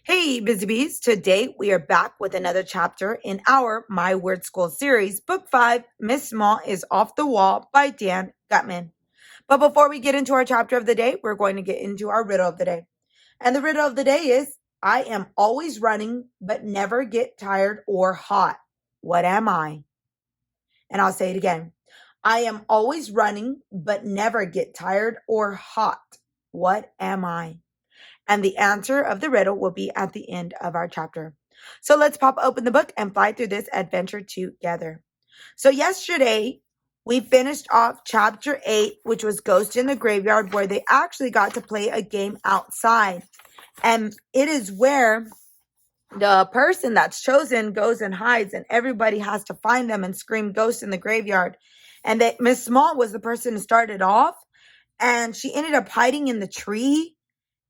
Hey, Busy Bees. Today we are back with another chapter in our My Word School series, Book 5, Miss Small is Off the Wall by Dan Gutman. But before we get into our chapter of the day, we're going to get into our riddle of the day. And the riddle of the day is, I am always running, but never get tired or hot. What am I? And I'll say it again. I am always running, but never get tired or hot. What am I? And the answer of the riddle will be at the end of our chapter. So let's pop open the book and fly through this adventure together. So yesterday, we finished off chapter 8, which was Ghost in the Graveyard, where they actually got to play a game outside. And it is where the person that's chosen goes and hides, and everybody has to find them and scream Ghost in the Graveyard. And that Miss Small was the person who started off, and she ended up hiding in the tree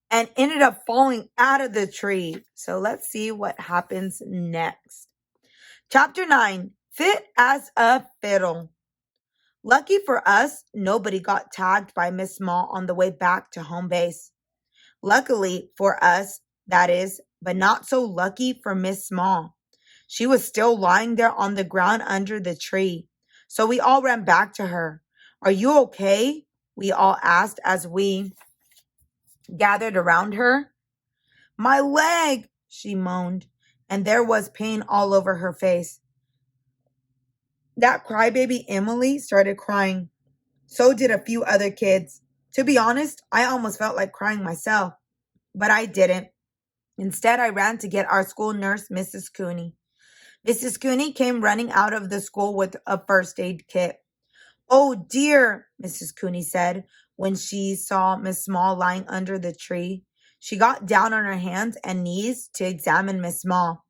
and ended up falling out of the tree. So let's see what happens next. Chapter 9, Fit as a Fiddle. Lucky for us, nobody got tagged by Miss Small on the way back to home base. Luckily for us, that is, but not so lucky for Miss Small. She was still lying there on the ground under the tree. So we all ran back to her. Are you okay? We all asked as we gathered around her. My leg, she moaned, and there was pain all over her face. That crybaby Emily started crying. So did a few other kids. To be honest, I almost felt like crying myself, but I didn't. Instead, I ran to get our school nurse, Mrs. Cooney. Mrs. Cooney came running out of the school with a first aid kit. Oh dear, Mrs. Cooney said when she saw Miss Small lying under the tree. She got down on her hands and knees to examine Miss Small.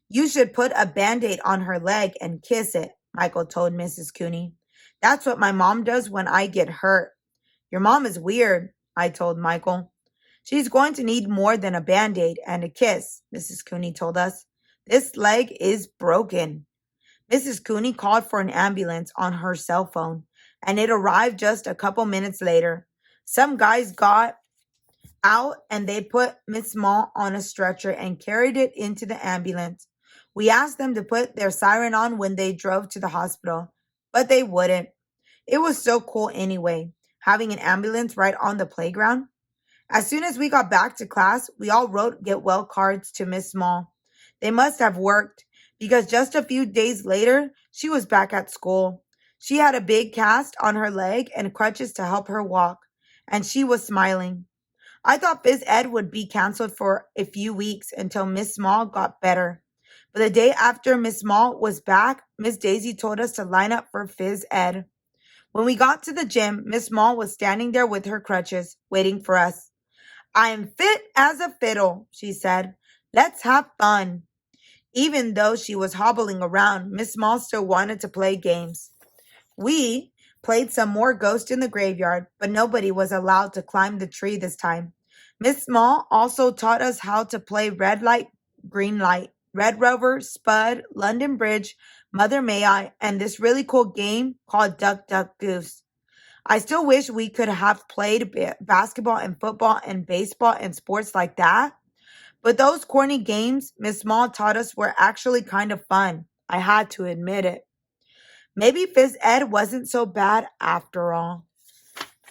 You should put a Band-Aid on her leg and kiss it, Michael told Mrs. Cooney. That's what my mom does when I get hurt. Your mom is weird, I told Michael. She's going to need more than a Band-Aid and a kiss, Mrs. Cooney told us. This leg is broken. Mrs. Cooney called for an ambulance on her cell phone, and it arrived just a couple minutes later. Some guys got out and they put Miss Small on a stretcher and carried it into the ambulance. We asked them to put their siren on when they drove to the hospital, but they wouldn't. It was so cool anyway, having an ambulance right on the playground. As soon as we got back to class, we all wrote get well cards to Miss Small. They must have worked, because just a few days later, she was back at school. She had a big cast on her leg and crutches to help her walk, and she was smiling. I thought phys ed would be canceled for a few weeks until Miss Small got better. But the day after Miss Small was back, Miss Daisy told us to line up for phys ed. When we got to the gym, Miss Small was standing there with her crutches, waiting for us. I am fit as a fiddle, she said. Let's have fun. Even though she was hobbling around, Miss Small still wanted to play games. We played some more Ghost in the Graveyard, but nobody was allowed to climb the tree this time. Miss Small also taught us how to play red light, green light, Red Rover, Spud, London Bridge, Mother May I, and this really cool game called Duck Duck Goose. I still wish we could have played basketball and football and baseball and sports like that. But those corny games Miss Small taught us were actually kind of fun. I had to admit it. Maybe phys ed wasn't so bad after all.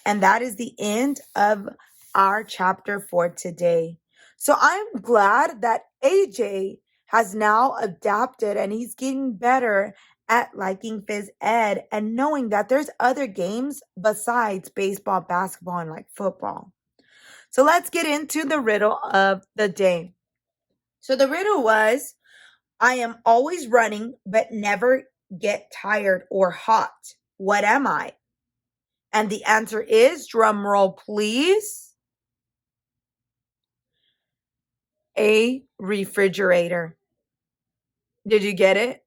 And that is the end of our chapter for today. So I'm glad that AJ has now adapted and he's getting better at liking phys ed and knowing that there's other games besides baseball, basketball, and like football. So let's get into the riddle of the day. So the riddle was, I am always running but never get tired or hot. What am I? And the answer is, drum roll please, a refrigerator. Did you get it?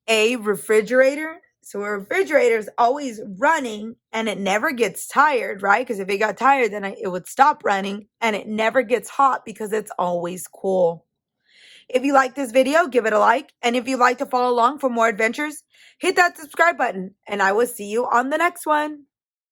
A refrigerator? So a refrigerator is always running and it never gets tired, right? Because if it got tired, then it would stop running, and it never gets hot because it's always cool. If you like this video, give it a like. And if you'd like to follow along for more adventures, hit that subscribe button. And I will see you on the next one.